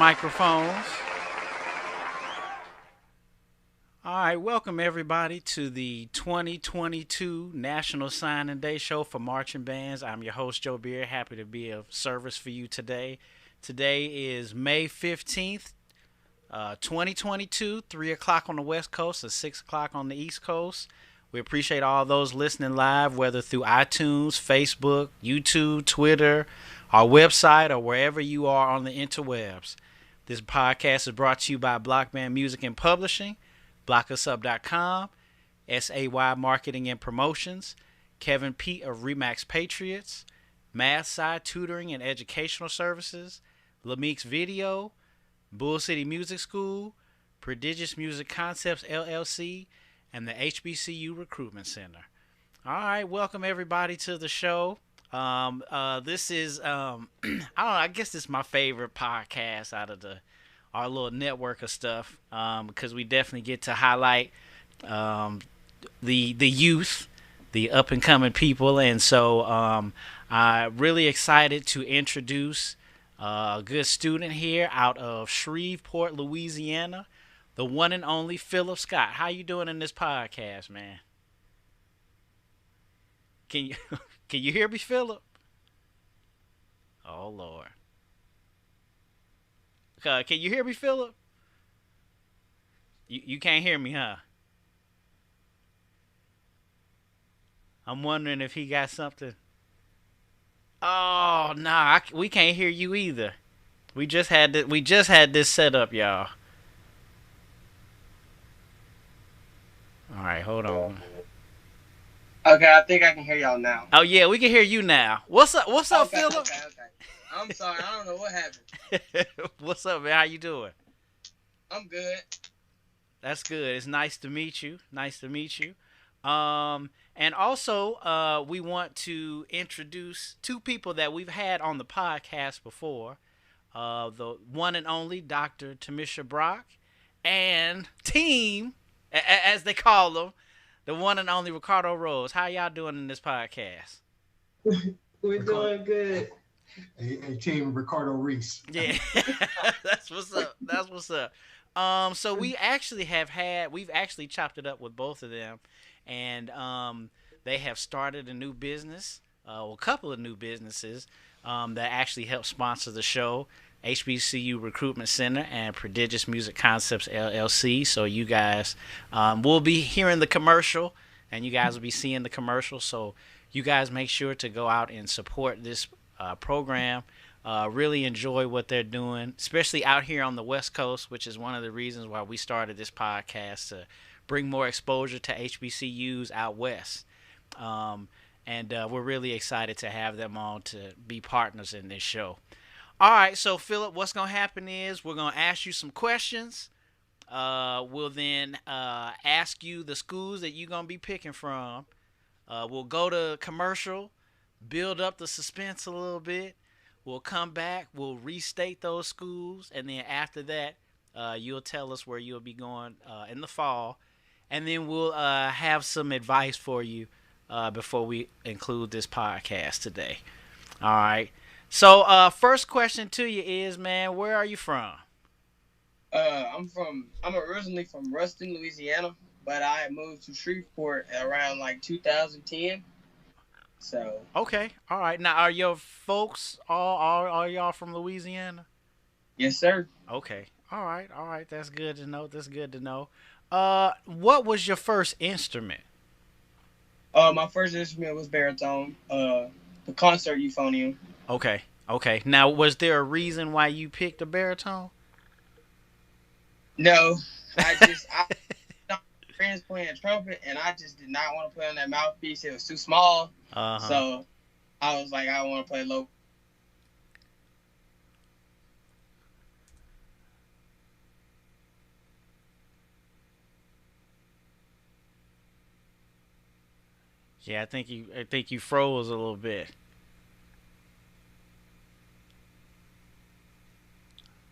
microphones. All right, welcome everybody to the 2022 National Signing Day Show for Marching Bands. I'm your host, Joe Beard. Happy to be of service for you today. Today is May 15th, 2022, 3 o'clock on the West Coast and 6 o'clock on the East Coast. We appreciate all those listening live, whether through iTunes, Facebook, YouTube, Twitter, our website, or wherever you are on the interwebs. This podcast is brought to you by Blockman Music and Publishing, blockusup.com, SAY Marketing and Promotions, Kevin Peete of ReMax Patriots, Math-Sci Tutoring and Educational Services, Lamik's Video, Bull City Music School, Prodigious Music Concepts LLC, and the Hbcu Recruitment Center. All right, welcome everybody to the show. This is I don't know, I guess this is my favorite podcast out of our little network of stuff, because we definitely get to highlight the youth, the up and coming people, and so I'm really excited to introduce a good student here out of Shreveport, Louisiana, the one and only Philip Scott. How you doing in this podcast, man? Can you can you hear me, Philip? Oh Lord. Can you hear me, Philip? You can't hear me, huh? I'm wondering if he got something. Oh nah, we can't hear you either. We just had this set up, y'all. All right, hold on. Okay, I think I can hear y'all now. Oh yeah, we can hear you now. What's up? What's up, Philip? Okay. I'm sorry, I don't know what happened. What's up, man? How you doing? I'm good. That's good. It's nice to meet you. Nice to meet you. And also, we want to introduce two people that we've had on the podcast before. The one and only Dr. Tamisha Brock and team, as they call them, the one and only Ricardo Rose. How y'all doing in this podcast? We're doing good. A team Ricardo Reese. Yeah, that's what's up. That's what's up. So we've actually chopped it up with both of them, and they have started a new business, a couple of new businesses that actually help sponsor the show. HBCU Recruitment Center and Prodigious Music Concepts LLC. So you guys will be hearing the commercial, and you guys will be seeing the commercial. So you guys make sure to go out and support this program. Really enjoy what they're doing, especially out here on the West Coast, which is one of the reasons why we started this podcast, to bring more exposure to HBCUs out west. And we're really excited to have them on to be partners in this show. All right, so Philip, what's going to happen is we're going to ask you some questions. We'll then ask you the schools that you're going to be picking from. We'll go to commercial, build up the suspense a little bit. We'll come back, we'll restate those schools, and then after that, you'll tell us where you'll be going in the fall. And then we'll have some advice for you before we include this podcast today. All right. So, first question to you is, man, where are you from? I'm originally from Ruston, Louisiana, but I moved to Shreveport around like 2010. So. Okay. All right. Now, are your folks are y'all from Louisiana? Yes, sir. Okay. All right. All right. That's good to know. That's good to know. What was your first instrument? My first instrument was baritone. The concert euphonium. Okay. Okay. Now, was there a reason why you picked a baritone? No, I saw friends playing trumpet, and I just did not want to play on that mouthpiece. It was too small. So I was like, I want to play low. Yeah, I think you froze a little bit.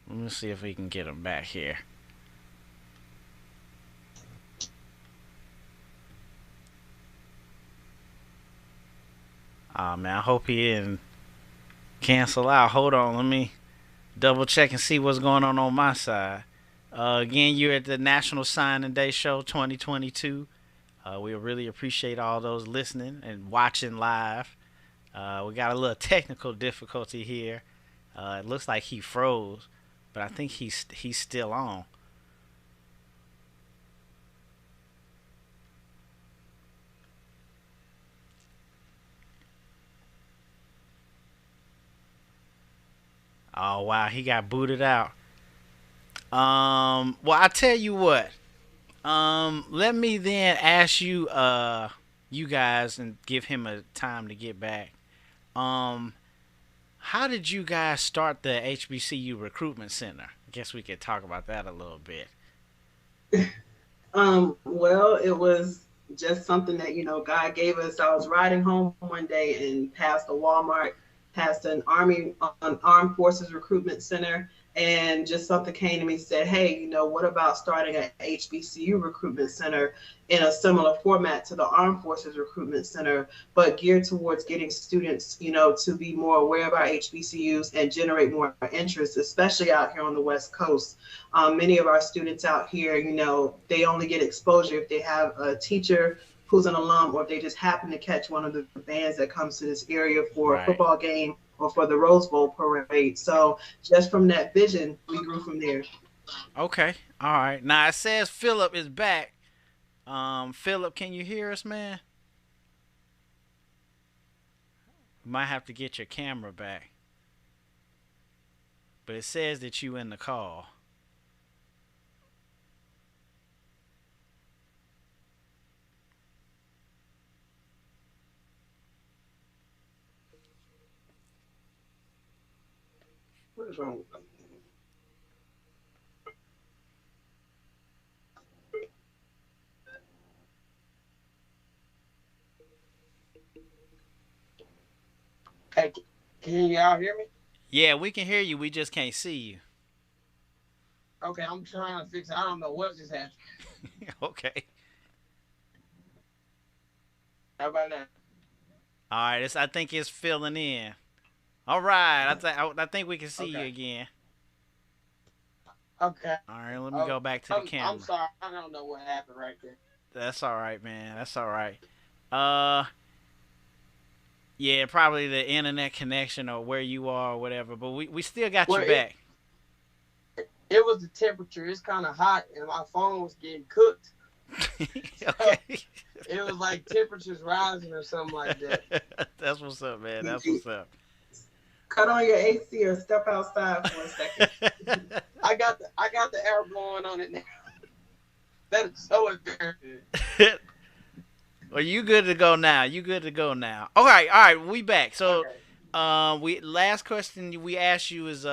Let me see if we can get him back here. Oh man, I hope he didn't cancel out. Hold on, let me double check and see what's going on my side. Again, you're at the National Signing Day Show 2022. We really appreciate all those listening and watching live. We got a little technical difficulty here. It looks like he froze, but I think he's still on. Oh wow, he got booted out. Well, I tell you what. Let me then ask you, you guys, and give him a time to get back. Um, how did you guys start the HBCU Recruitment Center? I guess we could talk about that a little bit. Well, it was just something that, God gave us. I was riding home one day and passed a Walmart, passed an Armed Forces Recruitment Center, and just something came to me and said, hey, what about starting an HBCU recruitment center in a similar format to the Armed Forces Recruitment Center, but geared towards getting students, to be more aware of our HBCUs and generate more interest, especially out here on the West Coast. Many of our students out here, they only get exposure if they have a teacher who's an alum, or if they just happen to catch one of the bands that comes to this area for a football game or for the Rose Bowl parade. So just from that vision, we grew from there. Okay. All right. Now it says Philip is back. Philip, can you hear us, man? You might have to get your camera back. But it says that you in the call. What is wrong with them? Hey, can y'all hear me? Yeah, we can hear you. We just can't see you. Okay, I'm trying to fix it. I don't know what just happened. Okay. How about that? All right. I think it's filling in. All right. I think we can see you again. Okay. All right. Let me go back to the camera. I'm sorry. I don't know what happened right there. That's all right, man. That's all right. Yeah, probably the internet connection or where you are or whatever. But we still got you back. It was the temperature. It's kind of hot, and my phone was getting cooked. Okay. It was like temperatures rising or something like that. That's what's up, man. That's what's up. Cut on your AC or step outside for a second. I got the air blowing on it now. That is so embarrassing. Well, you good to go now. You good to go now. All right. We back. So, we last question we asked you is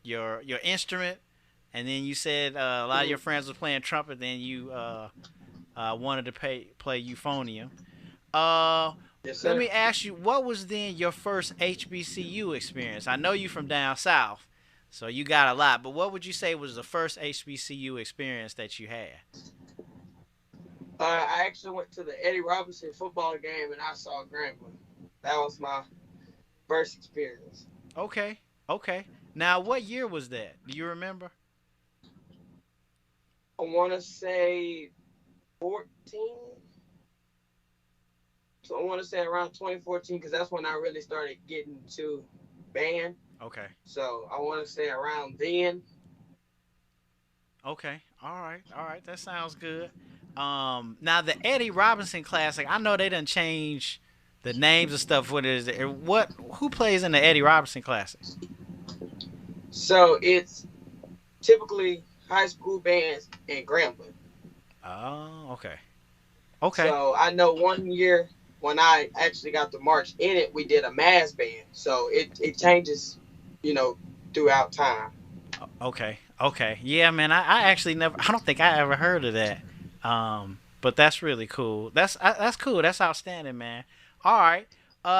your instrument, and then you said a lot of your friends was playing trumpet. Then you wanted to play euphonium. Yes, sir. Let me ask you, what was then your first HBCU experience? I know you from down south, so you got a lot. But what would you say was the first HBCU experience that you had? I actually went to the Eddie Robinson football game, and I saw Grambling. That was my first experience. Okay. Now, what year was that? Do you remember? I want to say 14. So I want to say around 2014, because that's when I really started getting to band. Okay. So I want to say around then. Okay. All right. That sounds good. Now the Eddie Robinson Classic, I know they done change the names and stuff. Who plays in the Eddie Robinson Classic? So it's typically high school bands in Grambling. Oh, okay. So I know one year when I actually got to march in it, we did a mass band. So it changes, throughout time. Okay. Yeah, man. I actually I don't think I ever heard of that. But that's really cool. That's cool. That's outstanding, man. All right.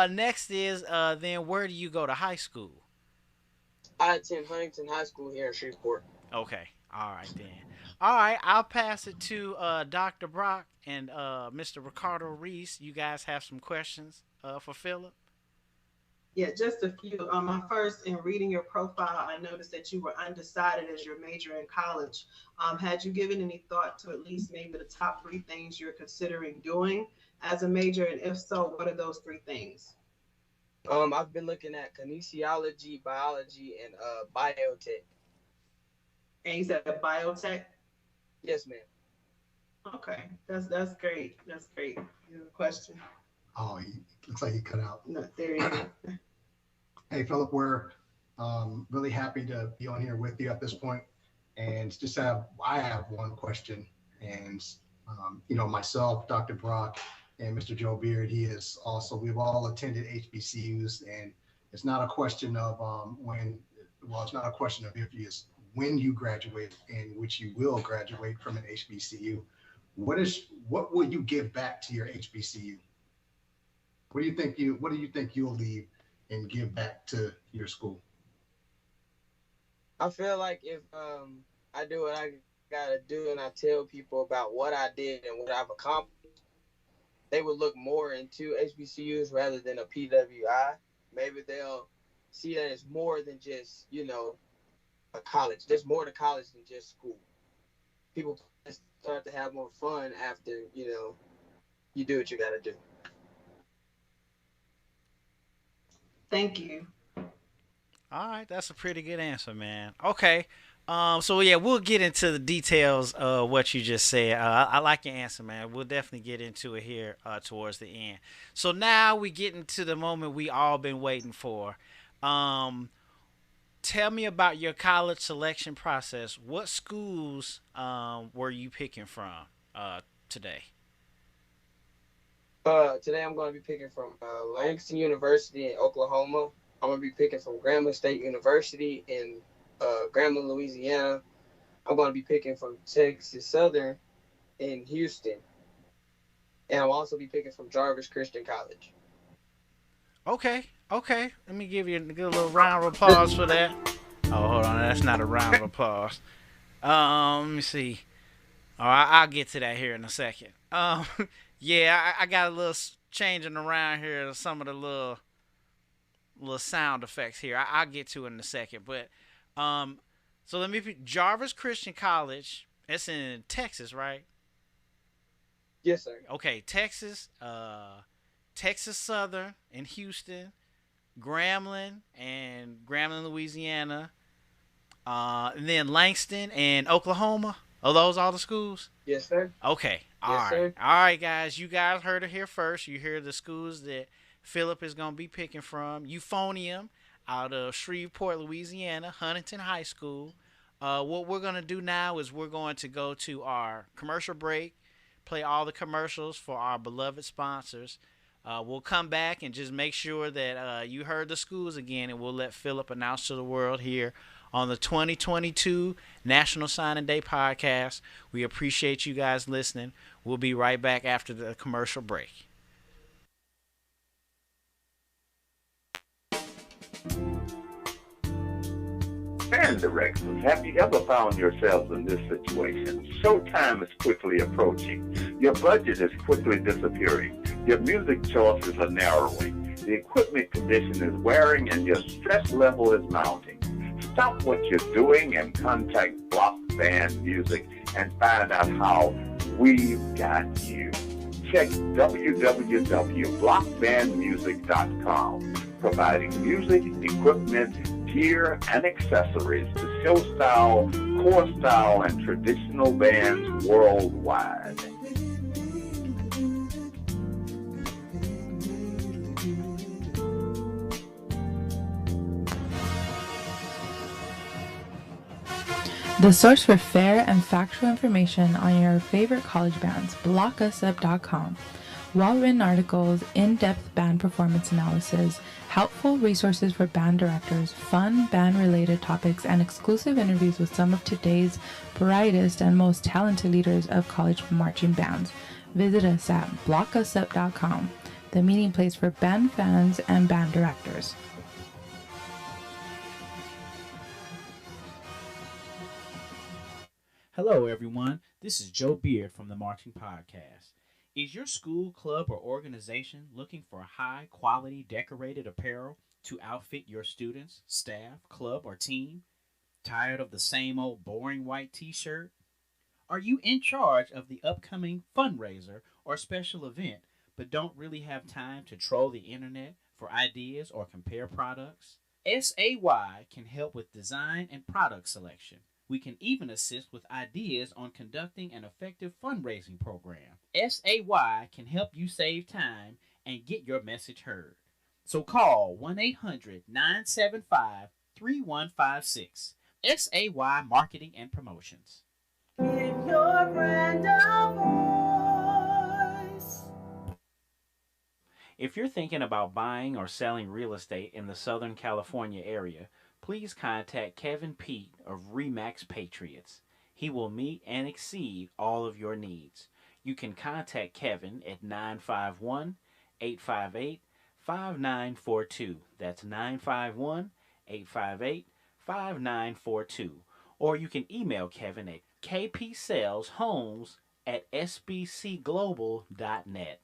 Next is then where do you go to high school? I attend Huntington High School here in Shreveport. Okay. All right then. All right. I'll pass it to Dr. Brock and Mr. Ricardo Reese. You guys have some questions for Philip? Yeah, just a few. My first, in reading your profile, I noticed that you were undecided as your major in college. Had you given any thought to at least maybe the top 3 things you're considering doing as a major? And if so, what are those 3 things? I've been looking at kinesiology, biology, and biotech. And you said biotech? Yes, ma'am. Okay, that's great. That's great. You have a question? Oh, he looks like he cut out. No, there you go. Hey, Philip, we're really happy to be on here with you at this point, and I have one question, and myself, Dr. Brock, and Mr. Joe Beard, we've all attended HBCUs, and it's not a question of it's not a question of if you, it's when you graduate, in which you will graduate from an HBCU. What will you give back to your HBCU? What do you think you'll leave and give back to your school? I feel like if I do what I gotta do and I tell people about what I did and what I've accomplished, they would look more into HBCUs rather than a PWI. Maybe they'll see that it's more than just, a college. There's more to college than just school. People start to have more fun after, you do what you gotta do. Thank you. All right, that's a pretty good answer, man. Okay. So yeah, we'll get into the details of what you just said. I like your answer, man. We'll definitely get into it here towards the end. So now we get into the moment we all been waiting for. Tell me about your college selection process. What schools were you picking from today? Today I'm going to be picking from Langston University in Oklahoma. I'm going to be picking from Grambling State University in Grambling, Louisiana. I'm going to be picking from Texas Southern in Houston. And I'll also be picking from Jarvis Christian College. Okay. Let me give you a good little round of applause for that. Oh, hold on. That's not a round of applause. Let me see. All right, I'll get to that here in a second. Yeah, I got a little changing around here some of the little sound effects here. I'll get to it in a second. But so let me pick Jarvis Christian College. It's in Texas, right? Yes, sir. Okay, Texas. Texas Southern in Houston, Grambling, Louisiana, and then Langston and Oklahoma. Are those all the schools? Yes, sir. Okay. All right. Sir. All right, guys. You guys heard it here first. You hear the schools that Philip is going to be picking from. Euphonium out of Shreveport, Louisiana, Huntington High School. What we're going to do now is we're going to go to our commercial break, play all the commercials for our beloved sponsors. We'll come back and just make sure that you heard the schools again, and we'll let Philip announce to the world here on the 2022 National Signing Day podcast. We appreciate you guys listening. We'll be right back after the commercial break. Band directors, have you ever found yourselves in this situation? Showtime is quickly approaching. Your budget is quickly disappearing. Your music choices are narrowing. The equipment condition is wearing and your stress level is mounting. Stop what you're doing and contact Block Band Music and find out how we've got you. Check www.blockbandmusic.com, providing music, equipment, gear, and accessories to show style, core style, and traditional bands worldwide. The source for fair and factual information on your favorite college bands, blockusup.com. Well-written articles, in-depth band performance analysis, helpful resources for band directors, fun band-related topics, and exclusive interviews with some of today's brightest and most talented leaders of college marching bands. Visit us at blockusup.com, the meeting place for band fans and band directors. Hello, everyone. This is Joe Beard from the Marching Podcast. Is your school, club, or organization looking for high-quality decorated apparel to outfit your students, staff, club, or team? Tired of the same old boring white t-shirt? Are you in charge of the upcoming fundraiser or special event but don't really have time to troll the internet for ideas or compare products? SAY can help with design and product selection. We can even assist with ideas on conducting an effective fundraising program. SAY can help you save time and get your message heard. So call 1 800 975 3156. SAY Marketing and Promotions. Give your brand a voice. If you're thinking about buying or selling real estate in the Southern California area, please contact Kevin Peete of ReMax Patriots. He will meet and exceed all of your needs. You can contact Kevin at 951 858 5942. That's 951 858 5942. Or you can email Kevin at kpsaleshomes@sbcglobal.net.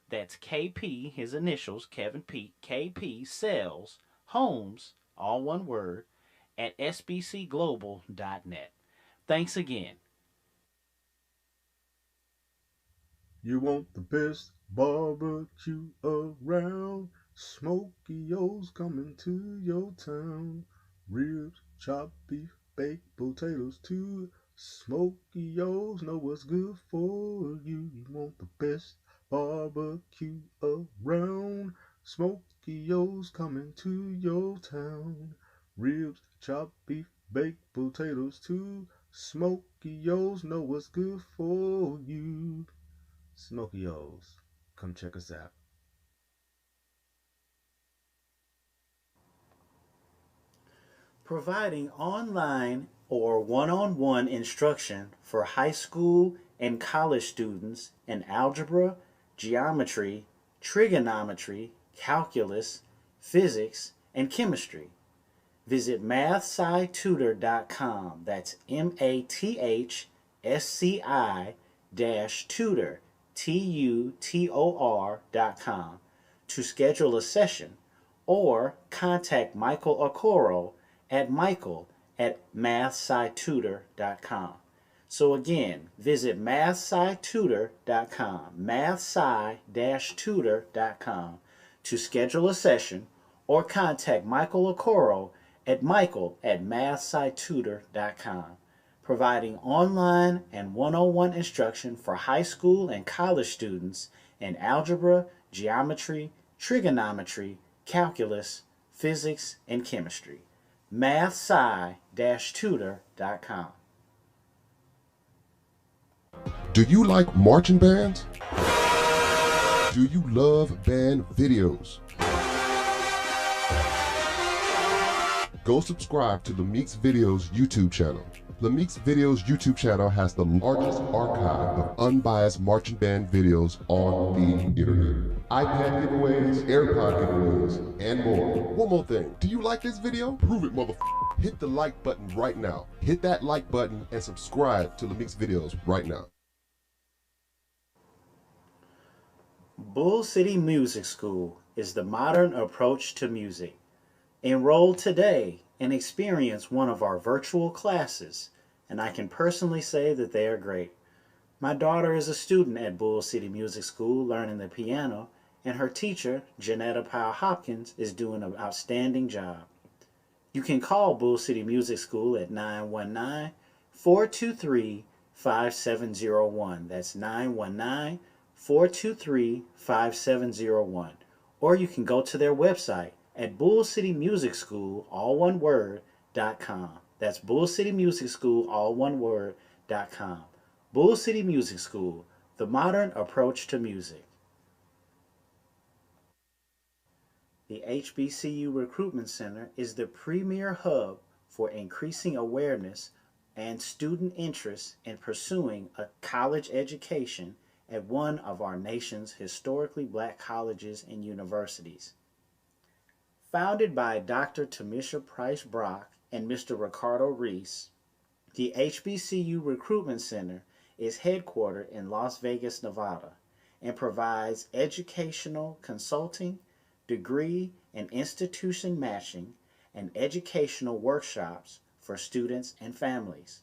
That's KP, his initials, Kevin Peete, KP Sales Homes, all one word, at sbcglobal.net. Thanks again. You want the best barbecue around? Smokee's coming to your town. Ribs, chopped beef, baked potatoes too. Smokee's know what's good for you. You want the best barbecue around? Smokee's coming to your town. Ribs, chopped beef, baked potatoes too. Smokee's know what's good for you. Smokee's, come check us out. Providing online or one-on-one instruction for high school and college students in algebra, geometry, trigonometry, calculus, physics, and chemistry. Visit Math-Sci-Tutor.com. That's MATHSCI-tutor, TUTOR.com to schedule a session, or contact Michael Okoro at michael@mathscitutor.com. So again, visit Math-Sci-Tutor.com, Math-Sci-Tutor.com to schedule a session, or contact Michael Okoro at michael@mathscitutor.com, providing online and one-on-one instruction for high school and college students in algebra, geometry, trigonometry, calculus, physics, and chemistry. Math-Sci-Tutor.com. Do you like marching bands? Do you love band videos? Go subscribe to Lamik's Videos YouTube channel. Lamik's Videos YouTube channel has the largest archive of unbiased marching band videos on the internet. iPad giveaways, AirPod giveaways, and more. One more thing. Do you like this video? Prove it, motherfucker. Hit the like button right now. Hit that like button and subscribe to Lamik's Videos right now. Bull City Music School is the modern approach to music. Enroll today and experience one of our virtual classes, and I can personally say that they are great. My daughter is a student at Bull City Music School learning the piano, and her teacher, Janetta Powell Hopkins, is doing an outstanding job. You can call Bull City Music School at 919-423-5701. That's 919-423-5701. Or you can go to their website at bullcitymusicschool, all one word, .com. That's bullcitymusicschool, all one word, .com. Bull City Music School, the modern approach to music. The HBCU Recruitment Center is the premier hub for increasing awareness and student interest in pursuing a college education at one of our nation's historically black colleges and universities. Founded by Dr. Tamisha Price Brock and Mr. Ricardo Reese, the HBCU Recruitment Center is headquartered in Las Vegas, Nevada, and provides educational consulting, degree and institution matching, and educational workshops for students and families.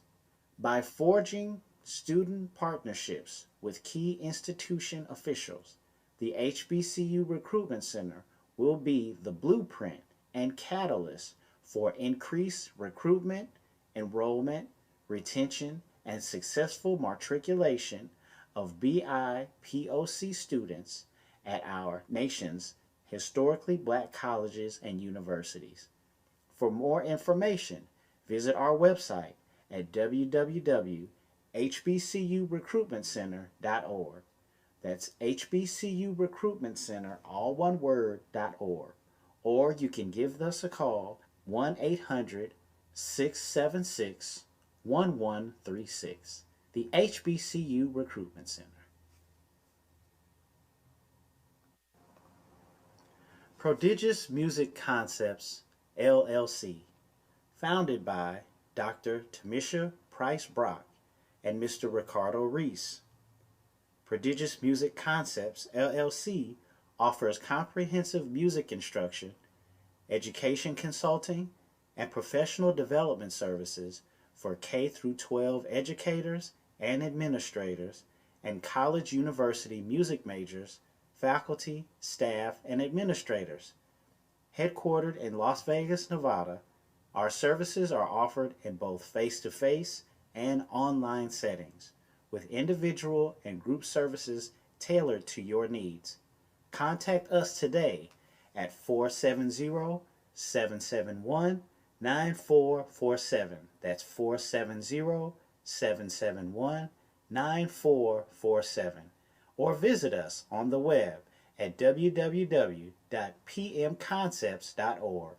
By forging student partnerships with key institution officials, the HBCU Recruitment Center will be the blueprint and catalyst for increased recruitment, enrollment, retention, and successful matriculation of BIPOC students at our nation's historically black colleges and universities. For more information, visit our website at www.hbcurecruitmentcenter.org. That's hbcurecruitmentcenter, all one word, .org. Or you can give us a call, 1-800-676-1136. The HBCU Recruitment Center. Prodigious Music Concepts, LLC, founded by Dr. Tamisha Price Brock and Mr. Ricardo Reese. Prodigious Music Concepts, LLC offers comprehensive music instruction, education consulting, and professional development services for K-12 educators and administrators and college university music majors, faculty, staff, and administrators. Headquartered in Las Vegas, Nevada, our services are offered in both face-to-face and online settings, with individual and group services tailored to your needs. Contact us today at 470-771-9447. That's 470-771-9447. Or visit us on the web at www.pmconcepts.org.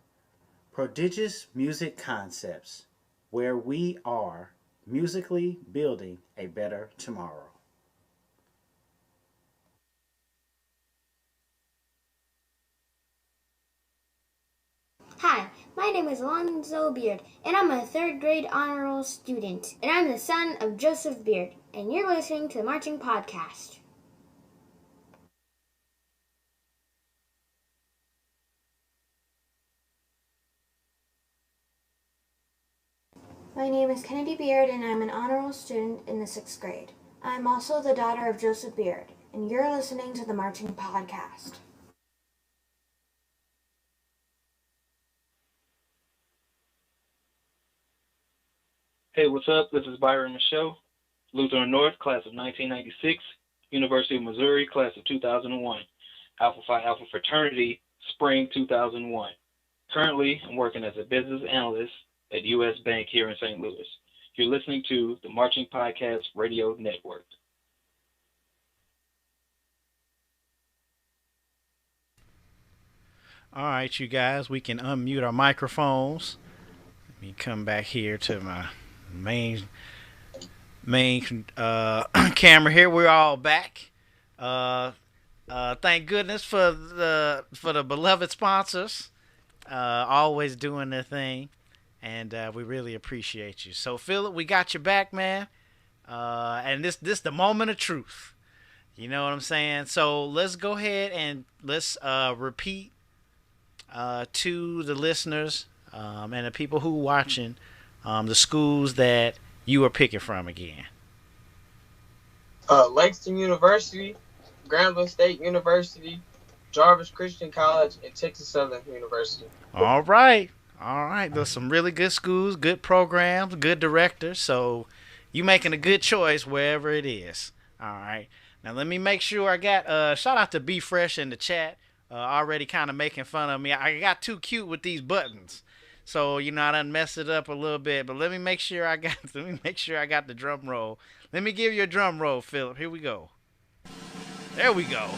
Prodigious Music Concepts, where we are musically building a better tomorrow. Hi, my name is Lonzo Beard, and I'm a third grade honor roll student, and I'm the son of Joseph Beard, and you're listening to the Marching Podcast. My name is Kennedy Beard, and I'm an honor roll student in the 6th grade. I'm also the daughter of Joseph Beard, and you're listening to the Marching Podcast. Hey, what's up? This is Byron Michaud, Lutheran North, class of 1996, University of Missouri, class of 2001, Alpha Phi Alpha Fraternity, spring 2001. Currently, I'm working as a business analyst at U.S. Bank here in St. Louis. You're listening to the Marching Podcast Radio Network. All right, you guys, we can unmute our microphones. Let me come back here to my main camera here. We're all back. Thank goodness for the beloved sponsors, always doing their thing, and we really appreciate you. So Philip, we got your back, man. And this the moment of truth. You know what I'm saying? So let's go ahead and let's repeat to the listeners and the people who are watching the schools that you are picking from again. Langston University, Grambling State University, Jarvis Christian College, and Texas Southern University. All right. There's some really good schools, good programs, good directors. So you making a good choice wherever it is. All right. Now let me make sure I got shout out to Be Fresh in the chat. Already kind of making fun of me. I got too cute with these buttons. So, I done messed it up a little bit, but let me make sure I got the drum roll. Let me give you a drum roll, Philip. Here we go. There we go.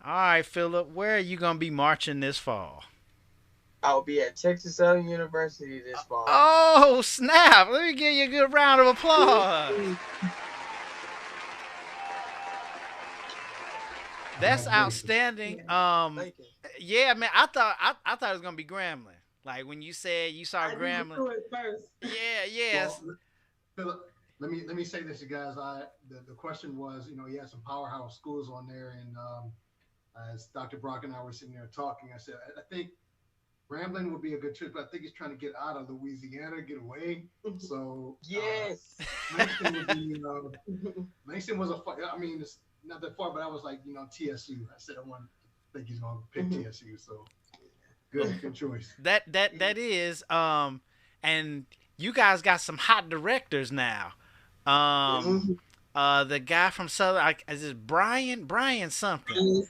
All right, Philip, where are you going to be marching this fall? I'll be at Texas Southern University this fall. Oh, snap. Let me give you a good round of applause. That's outstanding. Yeah, man. I thought it was gonna be Grambling. Like when you said you saw Grambling. First. Yeah. Well, let me say this, you guys. The question was, you had some powerhouse schools on there, and as Dr. Brock and I were sitting there talking, I said I think Grambling would be a good choice, but I think he's trying to get out of Louisiana, get away. So yes, Langston would be. Langston was I mean, it's not that far, but I was like, TSU. I said I think he's going to pick TSU. So good choice. That is. And you guys got some hot directors now. The guy from Southern, is it Brian something?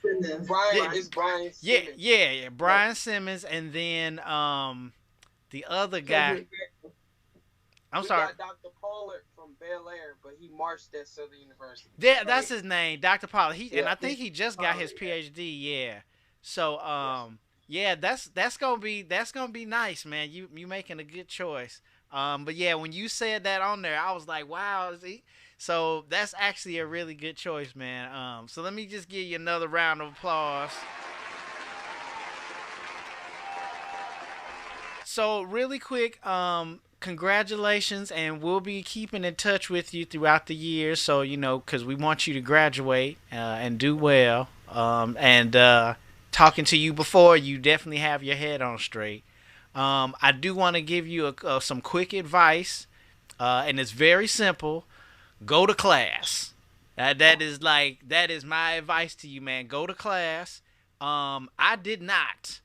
Brian Simmons. Yeah, Brian Simmons, and then the other guy. I'm sorry. Got Dr. Pollard from Bel Air, but he marched at Southern University. Yeah, that's his name, Dr. Pollard. And I think he just got his PhD. Yeah. So yeah, that's gonna be nice, man. You making a good choice. But yeah, when you said that on there, I was like, wow. So that's actually a really good choice, man. So let me just give you another round of applause. So really quick, congratulations, and we'll be keeping in touch with you throughout the year. So because we want you to graduate and do well. And talking to you before, you definitely have your head on straight. I do want to give you some quick advice, and it's very simple. Go to class. That is my advice to you, man. Go to class. I did not.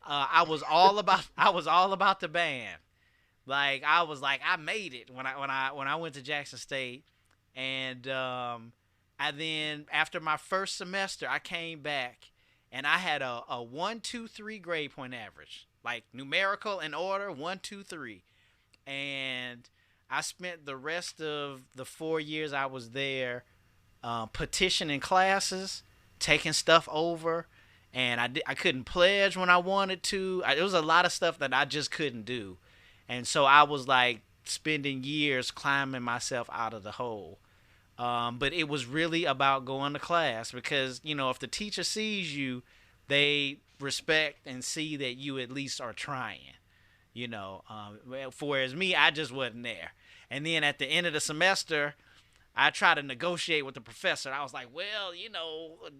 I was all about the band. Like I made it when I went to Jackson State, and then after my first semester, I came back and I had a 1, 2, 3 grade point average, like numerical in order 1, 2, 3, and I spent the rest of the 4 years I was there petitioning classes, taking stuff over, and I couldn't pledge when I wanted to. There was a lot of stuff that I just couldn't do, and so I was like spending years climbing myself out of the hole. But it was really about going to class because, if the teacher sees you, they respect and see that you at least are trying. Whereas me, I just wasn't there. And then at the end of the semester, I tried to negotiate with the professor. I was like, well,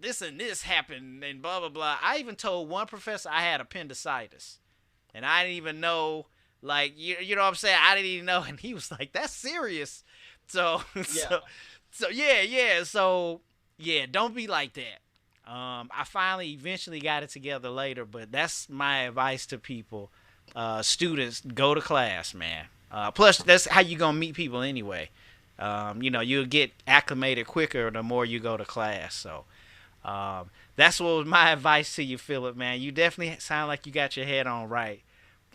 this and this happened and blah, blah, blah. I even told one professor I had appendicitis. And I didn't even know, like, you know what I'm saying? I didn't even know. And he was like, that's serious. So, yeah. So, don't be like that. I finally eventually got it together later, but that's my advice to people. Students, go to class, man. Plus, that's how you gonna meet people anyway. You'll get acclimated quicker the more you go to class. So, that's what was my advice to you, Philip, man. You definitely sound like you got your head on right.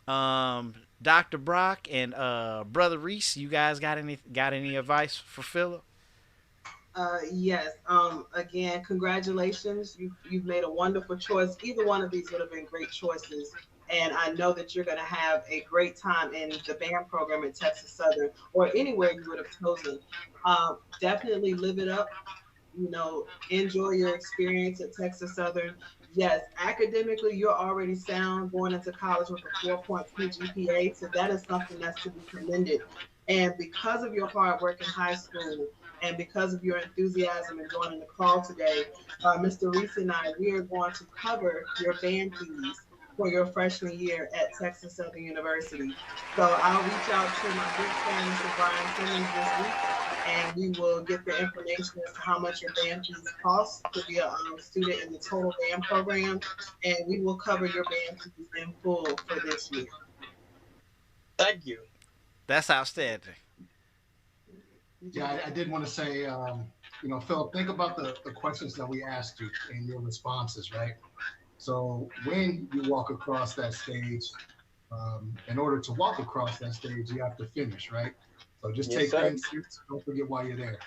Dr. Brock and Brother Reese, you guys got any advice for Philip? Yes. Again, congratulations. You've made a wonderful choice. Either one of these would have been great choices. And I know that you're going to have a great time in the band program at Texas Southern or anywhere you would have chosen. Definitely live it up. Enjoy your experience at Texas Southern. Yes, academically, you're already sound going into college with a 4.2 GPA. So that is something that's to be commended. And because of your hard work in high school and because of your enthusiasm in joining the call today, Mr. Reese and I, we are going to cover your band fees for your freshman year at Texas Southern University. So I'll reach out to my good friend, Mr. Brian Simmons, this week, and we will get the information as to how much your band fees cost to be a student in the total band program, and we will cover your band fees in full for this year. Thank you. That's outstanding. Yeah, I did want to say, Philip, think about the questions that we asked you and your responses, right? So when you walk across that stage, in order to walk across that stage, you have to finish, right? So just take things, don't forget why you're there.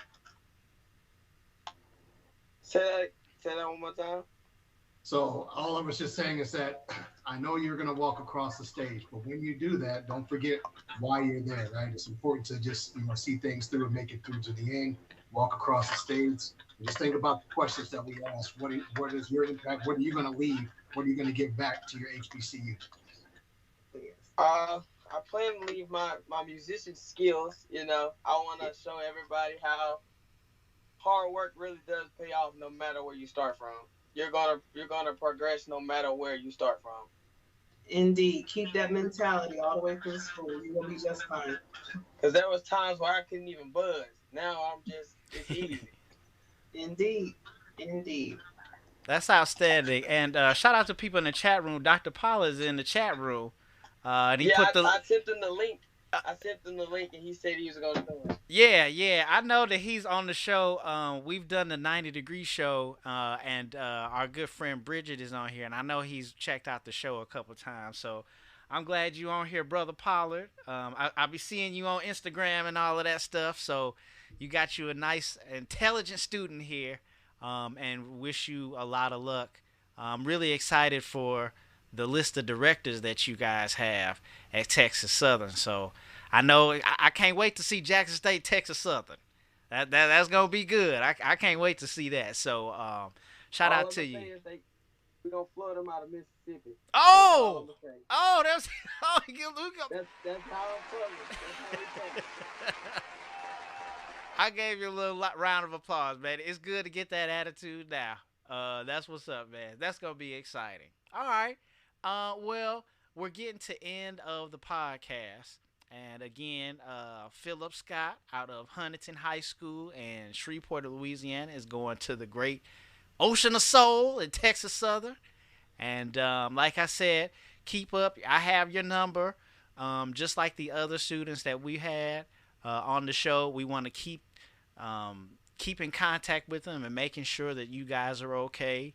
Say that one more time. So all I was just saying is that I know you're going to walk across the stage, but when you do that, don't forget why you're there, right? It's important to just, see things through and make it through to the end, walk across the stage. Just think about the questions that we asked. What is your impact? What are you going to leave? What are you going to give back to your HBCU? I I plan to leave my musician skills. You know, I want to show everybody how hard work really does pay off, no matter where you start from. You're gonna progress no matter where you start from. Indeed. Keep that mentality all the way through school. You're going to be just fine. Because there was times where I couldn't even buzz. Now it's easy. Indeed. Indeed. That's outstanding. And shout out to people in the chat room. Dr. Paula is in the chat room. And he put I sent him the link. I sent him the link, and he said he was going to do it. Yeah. I know that he's on the show. We've done the 90-degree show, and our good friend Bridget is on here, and I know he's checked out the show a couple times. So I'm glad you on here, Brother Pollard. I'll be seeing you on Instagram and all of that stuff. So you got you a nice, intelligent student here, and wish you a lot of luck. I'm really excited for the list of directors that you guys have at Texas Southern. So I know I can't wait to see Jackson State, Texas Southern. That's gonna be good. I can't wait to see that. So shout out to you. We're gonna flood them out of Mississippi. That's that's how I'm putting. I gave you a little round of applause, man. It's good to get that attitude now. That's what's up, man. That's gonna be exciting. All right. Well, we're getting to end of the podcast. And again, Philip Scott out of Huntington High School in Shreveport, Louisiana, is going to the great Ocean of Soul in Texas Southern. And like I said, keep up. I have your number. Just like the other students that we had on the show, we want to keep in contact with them and making sure that you guys are okay.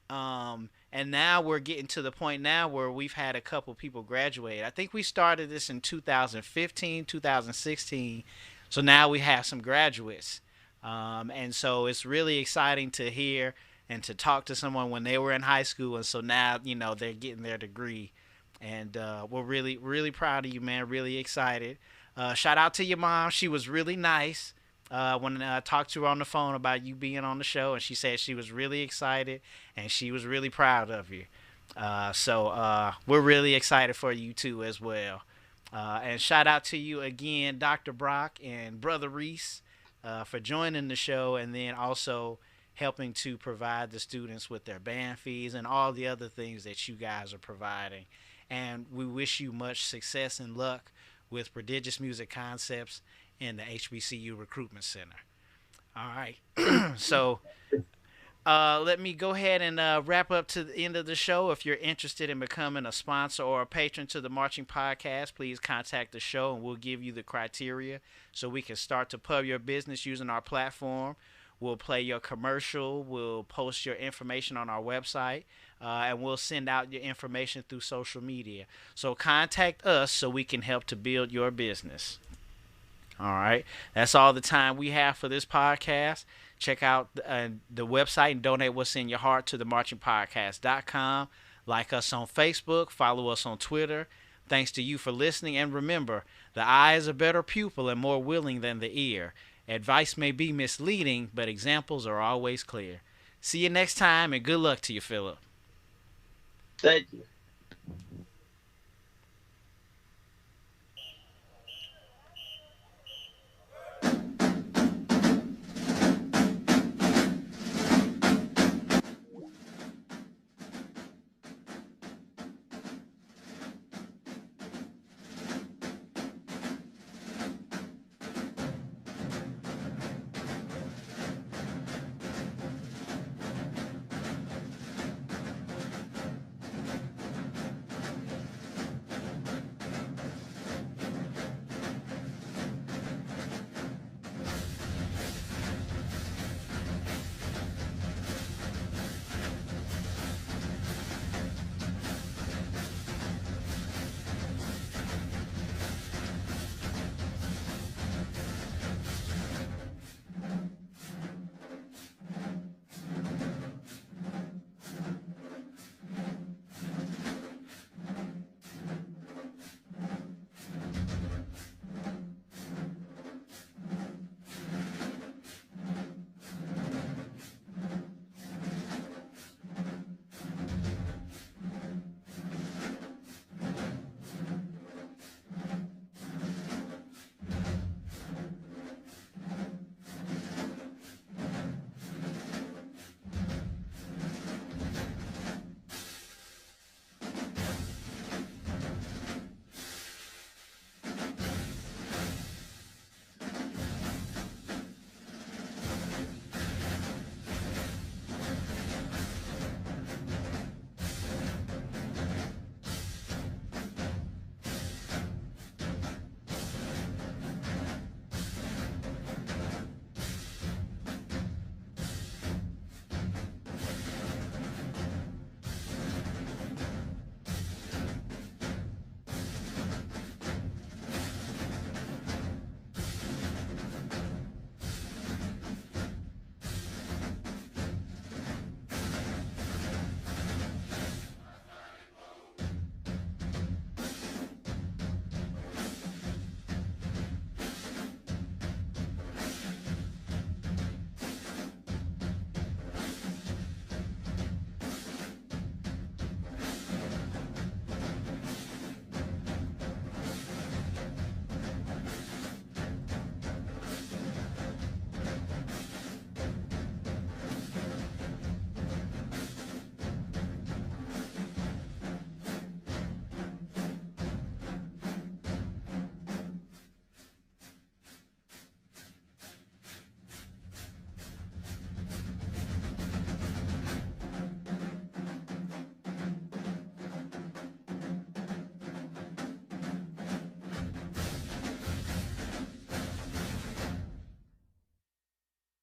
And now we're getting to the point now where we've had a couple people graduate. I think we started this in 2015, 2016. So now we have some graduates. And so it's really exciting to hear and to talk to someone when they were in high school. And so now, they're getting their degree. And we're really, really proud of you, man. Really excited. Shout out to your mom. She was really nice. When I talked to her on the phone about you being on the show, and she said she was really excited and she was really proud of you. So we're really excited for you too as well. And shout out to you again, Dr. Brock and Brother Reese, for joining the show, and then also helping to provide the students with their band fees and all the other things that you guys are providing. And we wish you much success and luck with Prodigious Music Concepts in the Hbcu Recruitment Center. All right. So let me go ahead and wrap up to the end of the show. If you're interested in becoming a sponsor or a patron to the Marching Podcast, please contact the show and we'll give you the criteria so we can start to pub your business using our platform. We'll play your commercial. We'll post your information on our website. And we'll send out your information through social media. So contact us so we can help to build your business. All right. That's all the time we have for this podcast. Check out the website and donate what's in your heart to themarchingpodcast.com. Like us on Facebook. Follow us on Twitter. Thanks to you for listening. And remember, the eye is a better pupil and more willing than the ear. Advice may be misleading, but examples are always clear. See you next time, and good luck to you, Philip. Thank you.